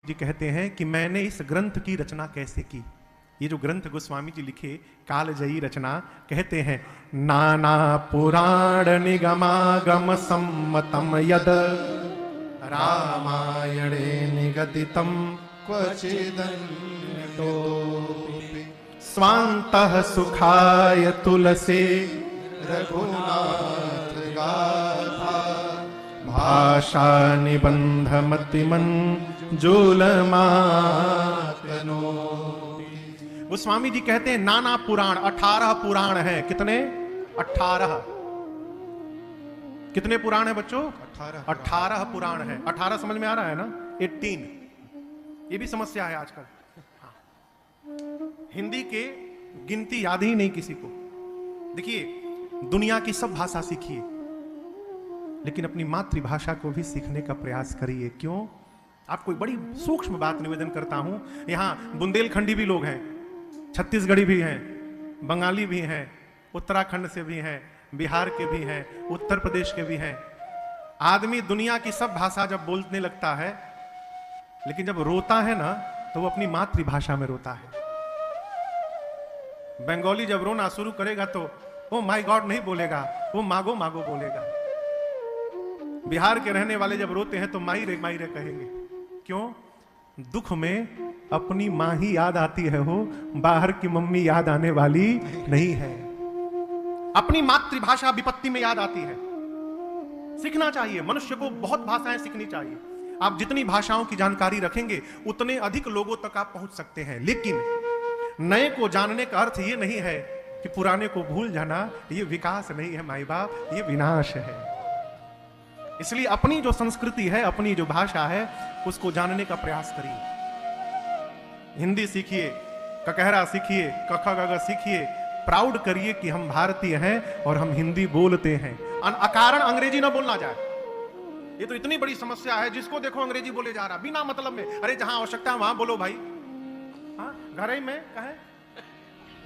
जी कहते हैं कि मैंने इस ग्रंथ की रचना कैसे की। ये जो ग्रंथ गोस्वामी जी लिखे कालजयी रचना, कहते हैं नाना पुराण निगमागम सम्मतम यद रामायणे निगदितम क्वचिदन्यतो स्वान्तः सुखाय तुलसे रघुनाथ गाथा भाषा निबंध मतिमन जुलमातनो। गोस्वामी जी कहते हैं नाना पुराण, 18 पुराण हैं। कितने? 18। कितने पुराण है बच्चों? 18 पुराण है। 18 समझ में आ रहा है ना? 18 ये भी समस्या है आजकल। हाँ। हिंदी के गिनती याद ही नहीं किसी को। देखिए, दुनिया की सब भाषा सीखिए, लेकिन अपनी मातृभाषा को भी सीखने का प्रयास करिए। क्यों? आपको एक बड़ी सूक्ष्म बात निवेदन करता हूं। यहां बुंदेलखंडी भी लोग हैं, छत्तीसगढ़ी भी हैं, बंगाली भी हैं, उत्तराखंड से भी हैं, बिहार के भी हैं, उत्तर प्रदेश के भी हैं। आदमी दुनिया की सब भाषा जब बोलने लगता है, लेकिन जब रोता है ना, तो वो अपनी मातृभाषा में रोता है। बंगाली जब रोना शुरू करेगा तो वो माय गॉड नहीं बोलेगा, वो मागो मागो बोलेगा। बिहार के रहने वाले जब रोते हैं तो माई रे कहेंगे। क्यों? दुख में अपनी मां ही याद आती है, हो बाहर की मम्मी याद आने वाली नहीं है। अपनी मातृभाषा विपत्ति में याद आती है। सीखना चाहिए मनुष्य को, बहुत भाषाएं सीखनी चाहिए। आप जितनी भाषाओं की जानकारी रखेंगे उतने अधिक लोगों तक आप पहुंच सकते हैं। लेकिन नए को जानने का अर्थ ये नहीं है कि पुराने को भूल जाना। ये विकास नहीं है माई बाप, ये विनाश है। इसलिए अपनी जो संस्कृति है, अपनी जो भाषा है, उसको जानने का प्रयास करिए। हिंदी सीखिए, ककहरा सीखिए, क ख ग घ सीखिए। प्राउड करिए कि हम भारतीय हैं और हम हिंदी बोलते हैं। अकारण अंग्रेजी ना बोलना जाए। ये तो इतनी बड़ी समस्या है, जिसको देखो अंग्रेजी बोले जा रहा बिना मतलब में। अरे जहां आवश्यकता है वहां बोलो भाई। हाँ, घर ही में कहे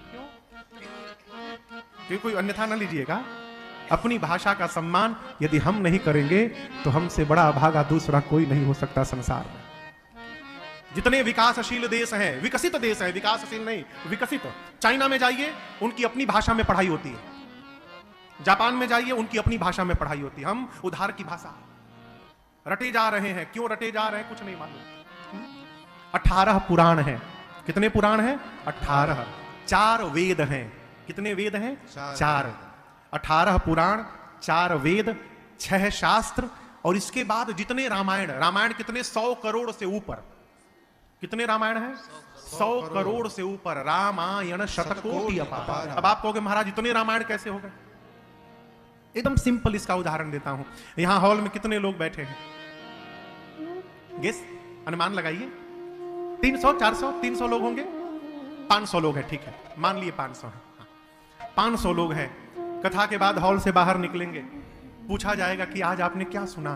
क्यों? कोई अन्यथा ना लीजिएगा। अपनी भाषा का सम्मान यदि हम नहीं करेंगे तो हमसे बड़ा अभागा दूसरा कोई नहीं हो सकता संसार में। जितने विकासशील देश हैं, विकसित देश हैं, विकासशील नहीं विकसित। चाइना में जाइए, उनकी अपनी भाषा में पढ़ाई होती है। जापान में जाइए, उनकी अपनी भाषा में पढ़ाई होती है। हम उधार की भाषा रटे जा रहे हैं। क्यों रटे जा रहे हैं कुछ नहीं मालूम। 18 पुराण हैं। कितने पुराण हैं? 18। 4 वेद हैं। कितने वेद हैं? 4। 18 पुराण, 4 वेद, 6 शास्त्र, और इसके बाद जितने रामायण। रामायण कितने? 100 करोड़ से ऊपर। कितने रामायण हैं? 100 करोड़ से ऊपर। रामायण शतकोटि अपार। अब आप कहोगे महाराज इतने रामायण कैसे हो गए? एकदम सिंपल इसका उदाहरण देता हूं। यहां हॉल में कितने लोग बैठे हैं? गेस, अनुमान लगाइए। 300, 400, 300 लोग होंगे। 500 लोग हैं, ठीक है, मान लिए 500 है। 500 लोग हैं। कथा के बाद हॉल से बाहर निकलेंगे, पूछा जाएगा कि आज आपने क्या सुना।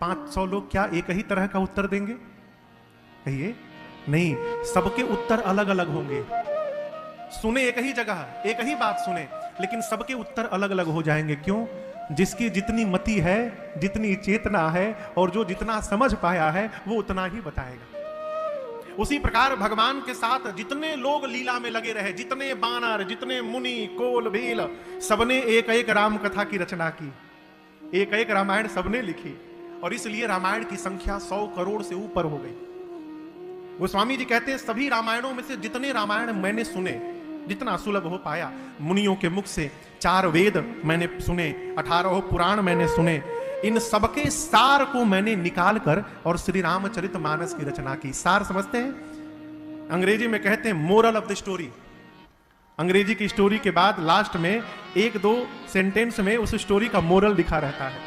500 लोग क्या एक ही तरह का उत्तर देंगे? कहिए। नहीं, सबके उत्तर अलग अलग होंगे। सुने एक ही जगह, एक ही बात सुने, लेकिन सबके उत्तर अलग अलग हो जाएंगे। क्यों? जिसकी जितनी मति है, जितनी चेतना है, और जो जितना समझ पाया है, वो उतना ही बताएगा। उसी प्रकार भगवान के साथ जितने लोग लीला में लगे रहे, जितने बानर, जितने मुनि, कोल, भील, सबने एक एक राम कथा की रचना की, एक एक रामायण सबने लिखी, और इसलिए रामायण की संख्या 100 करोड़ से ऊपर हो गई। गोस्वामी जी कहते हैं सभी रामायणों में से जितने रामायण मैंने सुने, जितना सुलभ हो पाया मुनियों के मुख से, 4 वेद मैंने सुने, 18 पुराण मैंने सुने, इन सबके सार को मैंने निकाल कर और श्री रामचरितमानस की रचना की। सार समझते हैं? अंग्रेजी में कहते हैं मोरल ऑफ द स्टोरी। अंग्रेजी की स्टोरी के बाद लास्ट में 1-2 सेंटेंस में उस स्टोरी का मोरल लिखा रहता है।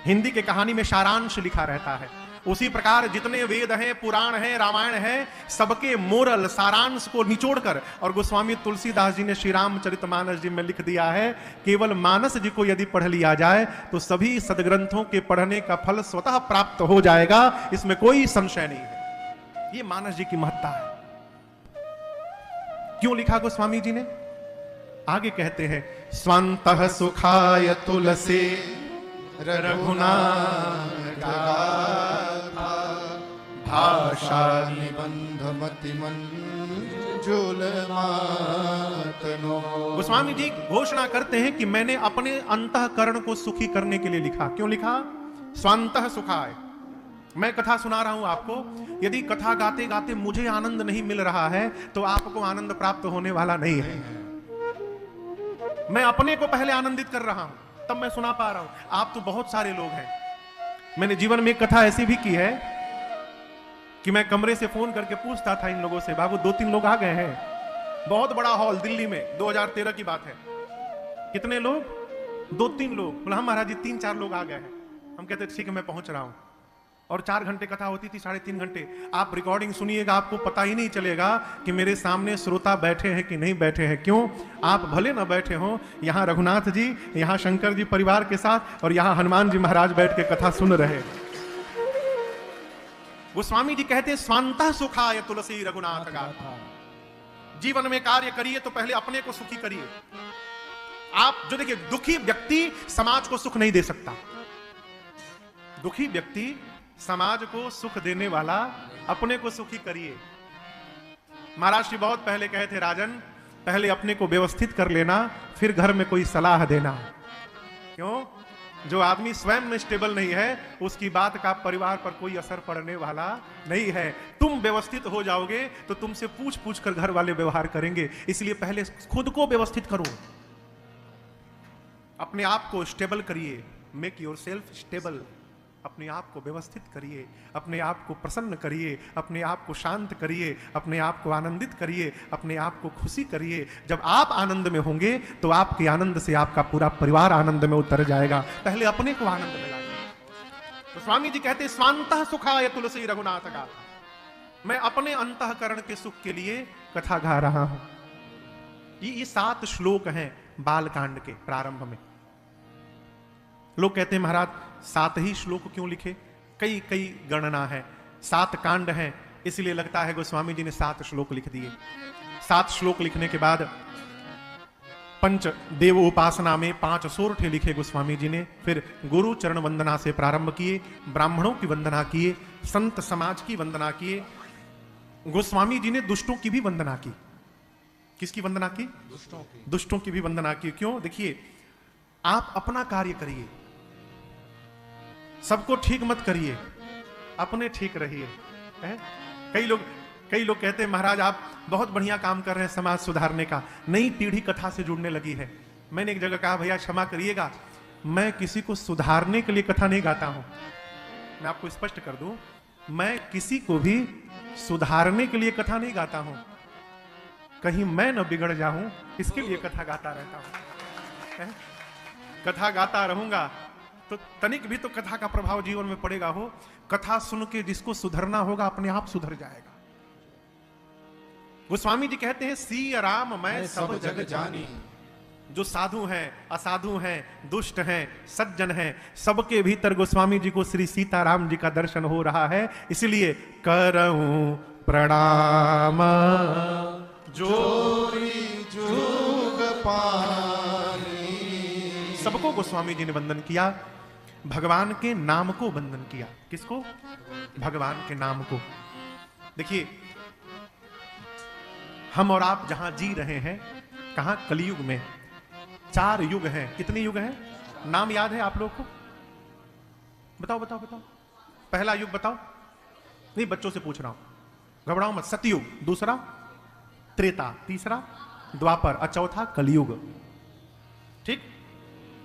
हिंदी के कहानी में सारांश लिखा रहता है। उसी प्रकार जितने वेद हैं, पुराण हैं, रामायण हैं, सबके मोरल, सारांश को निचोड़कर, और गोस्वामी तुलसीदास जी ने श्री रामचरितमानस जी में लिख दिया है, केवल मानस जी को यदि पढ़ लिया जाए तो सभी सदग्रंथों के पढ़ने का फल स्वतः प्राप्त हो जाएगा। इसमें कोई संशय नहीं है। ये मानस जी की महत्ता है। क्यों लिखा गोस्वामी जी ने? आगे कहते हैं स्वंतः सुखाय तुलसी रघुनाथ गाथा भाषा निबंध मति मंजुल मातनो। गोस्वामी जी घोषणा करते हैं कि मैंने अपने अंतःकरण को सुखी करने के लिए लिखा। क्यों लिखा? स्वांतः सुखाय। मैं कथा सुना रहा हूं आपको, यदि कथा गाते गाते मुझे आनंद नहीं मिल रहा है तो आपको आनंद प्राप्त होने वाला नहीं है। मैं अपने को पहले आनंदित कर रहा हूं तब मैं सुना पा रहा हूं। आप तो बहुत सारे लोग हैं, मैंने जीवन में एक कथा ऐसी भी की है कि मैं कमरे से फोन करके पूछता था इन लोगों से, बाबू 2-3 लोग आ गए हैं, बहुत बड़ा हॉल दिल्ली में, 2013 की बात है। कितने लोग? 2-3 लोग। बोला हम महाराज जी 3-4 लोग आ गए हैं। हम कहते ठीक है मैं पहुंच रहा हूं। और 4 घंटे कथा होती थी, 3.5 घंटे। आप रिकॉर्डिंग सुनिएगा, आपको पता ही नहीं चलेगा कि मेरे सामने श्रोता बैठे हैं कि नहीं बैठे हैं। क्यों? आप भले ना बैठे हो, यहां रघुनाथ जी, यहां शंकर जी परिवार के साथ, और यहां हनुमान जी महाराज बैठ के कथा सुन रहे। गोस्वामी जी कहते हैं स्वांतः सुखाय तुलसी रघुनाथ गाथा। जीवन में कार्य करिए तो पहले अपने को सुखी करिए। आप जो देखिए, दुखी व्यक्ति समाज को सुख नहीं दे सकता। दुखी व्यक्ति समाज को सुख देने वाला, अपने को सुखी करिए। महाराज श्री बहुत पहले कहे थे, राजन पहले अपने को व्यवस्थित कर लेना, फिर घर में कोई सलाह देना। क्यों? जो आदमी स्वयं में स्टेबल नहीं है उसकी बात का परिवार पर कोई असर पड़ने वाला नहीं है। तुम व्यवस्थित हो जाओगे तो तुमसे पूछ पूछ कर घर वाले व्यवहार करेंगे। इसलिए पहले खुद को व्यवस्थित करो, अपने आप को स्टेबल करिए। Make your self stable. अपने आप को व्यवस्थित करिए, अपने आप को प्रसन्न करिए, अपने आप को शांत करिए, अपने आप को आनंदित करिए, अपने आप को खुशी करिए। जब आप आनंद में होंगे तो आपके आनंद से आपका पूरा परिवार आनंद में उतर जाएगा। पहले अपने को आनंद में लाइए। तो स्वामी जी कहते स्वांतः सुखाय तुलसी रघुनाथ गाथा। मैं अपने अंतःकरण के सुख के लिए कथा गा रहा हूं। ये 7 श्लोक हैं बालकांड के प्रारंभ में। लोग कहते हैं महाराज 7 ही श्लोक क्यों लिखे? कई कई गणना है, 7 कांड हैं, इसलिए लगता है गोस्वामी जी ने 7 श्लोक लिख दिए। 7 श्लोक लिखने के बाद पंच देव उपासना में 5 सोरठे लिखे गोस्वामी जी ने। फिर गुरु चरण वंदना से प्रारंभ किए, ब्राह्मणों की वंदना किए, संत समाज की वंदना किए। गोस्वामी जी ने दुष्टों की भी वंदना की। किसकी वंदना की? दुष्टों की भी वंदना की। क्यों? देखिए, आप अपना कार्य करिए, सबको ठीक मत करिए, अपने ठीक रहिए। कई लोग कहते हैं महाराज आप बहुत बढ़िया काम कर रहे हैं समाज सुधारने का, नई पीढ़ी कथा से जुड़ने लगी है। मैंने एक जगह कहा भैया क्षमा करिएगा, मैं किसी को सुधारने के लिए कथा नहीं गाता हूं। मैं आपको स्पष्ट कर दूं, मैं किसी को भी सुधारने के लिए कथा नहीं गाता हूं। कहीं मैं न बिगड़ जाऊं इसके लिए कथा गाता रहता हूं। कथा गाता रहूंगा तो तनिक भी तो कथा का प्रभाव जीवन में पड़ेगा हो। कथा सुन के जिसको सुधरना होगा अपने आप सुधर जाएगा। गोस्वामी जी कहते हैं सिया राम मैं सब जग जानी। जो साधु हैं, असाधु हैं, दुष्ट हैं, सज्जन हैं, सबके भीतर गोस्वामी जी को श्री सीताराम जी का दर्शन हो रहा है। इसलिए करऊं प्रणाम जोरी जुग पानी। सबको गोस्वामी जी ने वंदन किया, भगवान के नाम को वंदन किया। किसको? भगवान के नाम को। देखिए, हम और आप जहां जी रहे हैं, कहां? कलयुग में। 4 युग हैं। कितने युग हैं? नाम याद है आप लोग को? बताओ बताओ बताओ। पहला युग बताओ। नहीं, बच्चों से पूछ रहा हूं, घबराओ मत। सतयुग, दूसरा त्रेता, तीसरा द्वापर और चौथा कलयुग। ठीक,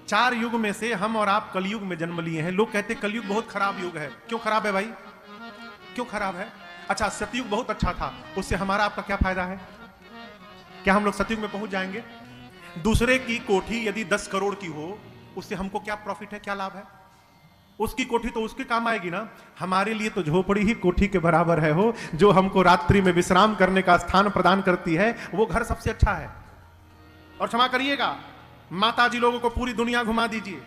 4 युग में से हम और आप कलयुग में जन्म लिए हैं। लोग कहते हैं कलयुग बहुत खराब युग है। क्यों खराब है भाई? क्यों खराब है? अच्छा, सतयुग बहुत अच्छा था, उससे हमारा आपका क्या फायदा है? क्या हम लोग सतयुग में पहुंच जाएंगे? दूसरे की कोठी यदि 10 करोड़ की हो, उससे हमको क्या प्रॉफिट है, क्या लाभ है? उसकी कोठी तो उसके काम आएगी ना। हमारे लिए तो झोपड़ी ही कोठी के बराबर है हो। जो हमको रात्रि में विश्राम करने का स्थान प्रदान करती है, वो घर सबसे अच्छा है। और क्षमा करिएगा, माता जी लोगों को पूरी दुनिया घुमा दीजिए,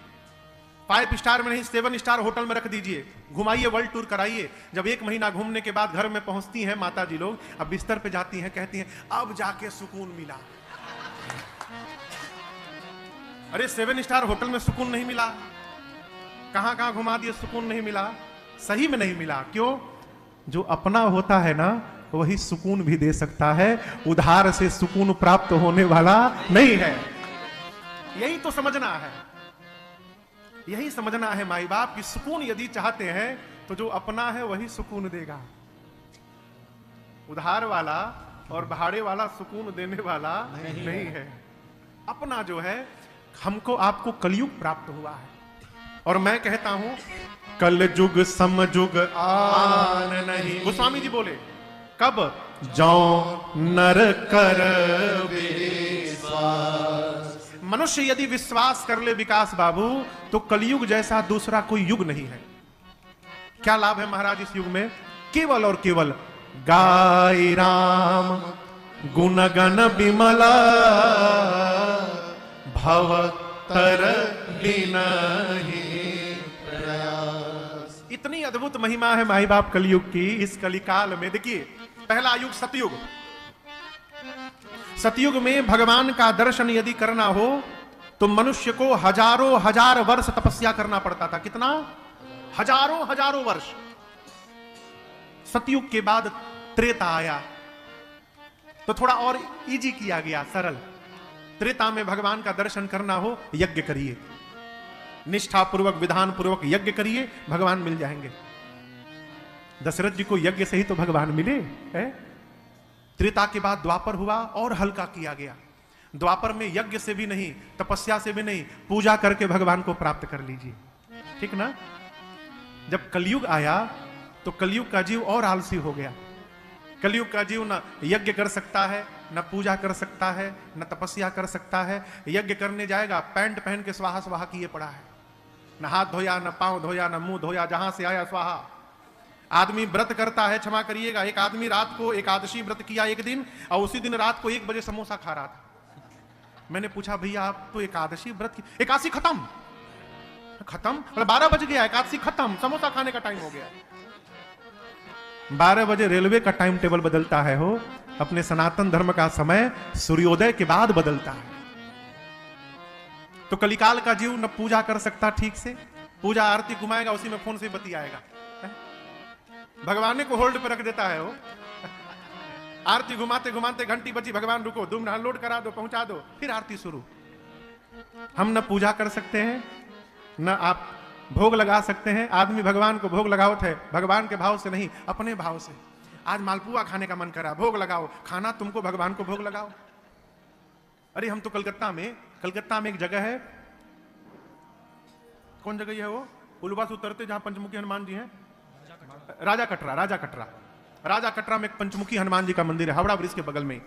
5 स्टार में नहीं 7 स्टार होटल में रख दीजिए, घुमाइए, वर्ल्ड टूर कराइए। जब 1 महीना घूमने के बाद घर में पहुंचती हैं माता जी लोग, अब बिस्तर पे जाती हैं, कहती हैं अब जाके सुकून मिला। अरे 7 स्टार होटल में सुकून नहीं मिला, कहां कहां घुमा दिए, सुकून नहीं मिला, सही में नहीं मिला। क्यों? जो अपना होता है ना वही सुकून भी दे सकता है, उधार से सुकून प्राप्त होने वाला नहीं है। यही तो समझना है, यही समझना है माई बाप की सुकून यदि चाहते हैं तो जो अपना है वही सुकून देगा। उधार वाला और भाड़े वाला सुकून देने वाला नहीं है। अपना जो है, हमको आपको कलयुग प्राप्त हुआ है। और मैं कहता हूं कल जुग समजुग आन नहीं। गोस्वामी जी बोले कब? जौ नर कर विश्वास। मनुष्य यदि विश्वास कर ले विकास बाबू, तो कलयुग जैसा दूसरा कोई युग नहीं है। क्या लाभ है महाराज इस युग में? केवल और केवल गाय राम गुणगण विमला भवतर बिनहि प्रयास। इतनी अद्भुत महिमा है माई बाप कलयुग की। इस कलिकाल में देखिए, पहला युग सतयुग। सतयुग में भगवान का दर्शन यदि करना हो तो मनुष्य को हजारों हजार वर्ष तपस्या करना पड़ता था। कितना? हजारों हजारों वर्ष। सतयुग के बाद त्रेता आया तो थोड़ा और इजी किया गया, सरल। त्रेता में भगवान का दर्शन करना हो, यज्ञ करिए, निष्ठा पूर्वक विधान पूर्वक यज्ञ करिए, भगवान मिल जाएंगे। दशरथ जी को यज्ञ से ही तो भगवान मिले है। त्रेता के बाद द्वापर हुआ और हल्का किया गया। द्वापर में यज्ञ से भी नहीं, तपस्या से भी नहीं, पूजा करके भगवान को प्राप्त कर लीजिए, ठीक ना। जब कलयुग आया तो कलयुग का जीव और आलसी हो गया। कलयुग का जीव न यज्ञ कर सकता है, न पूजा कर सकता है, न तपस्या कर सकता है। यज्ञ करने जाएगा, पैंट पहन के स्वाहा स्वाहा किए पड़ा है, न हाथ धोया, न पांव धोया, न मुंह धोया, जहां से आया स्वाहा। आदमी व्रत करता है, क्षमा करिएगा, एक आदमी रात को एकादशी व्रत किया एक दिन, और उसी दिन रात को 1 बजे समोसा खा रहा था। मैंने पूछा भैया आप तो एकादशी व्रत की, एकादशी खत्म? 12 बज गया, एकादशी खत्म, समोसा खाने का टाइम हो गया। 12 बजे रेलवे का टाइम टेबल बदलता है हो, अपने सनातन धर्म का समय सूर्योदय के बाद बदलता है। तो कलिकाल का जीव न पूजा कर सकता ठीक से, पूजा आरती घुमाएगा, उसी में फोन से बतियाएगा, भगवान को होल्ड पे रख देता है वो। आरती घुमाते घुमाते घंटी बजी, भगवान रुको, तुम लोड करा दो, पहुंचा दो, फिर आरती शुरू। हम न पूजा कर सकते हैं, न आप भोग लगा सकते हैं। आदमी भगवान को भोग लगाओ थे, भगवान के भाव से नहीं, अपने भाव से। आज मालपुआ खाने का मन करा, भोग लगाओ, खाना तुमको, भगवान को भोग लगाओ। अरे हम तो कलकत्ता में एक जगह है, कौन जगह है वो, उलवा से उतरते जहां पंचमुखी हनुमान जी हैं, राजा कटरा में एक पंचमुखी हनुमान जी का मंदिर है, हावड़ा ब्रिज के बगल में।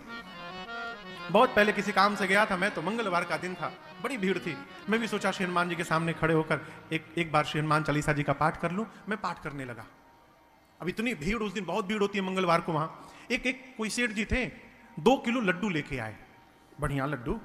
बहुत पहले किसी काम से गया था मैं, तो मंगलवार का दिन था, बड़ी भीड़ थी। मैं भी सोचा श्री हनुमान जी के सामने खड़े होकर एक बार श्री हनुमान चालीसा जी का पाठ कर लूं। मैं पाठ करने लगा। अब इतनी भीड़, उस दिन बहुत भीड़ होती है मंगलवार को वहां। एक कोई सेठ जी थे, 2 किलो लड्डू लेके आए, बढ़िया लड्डू,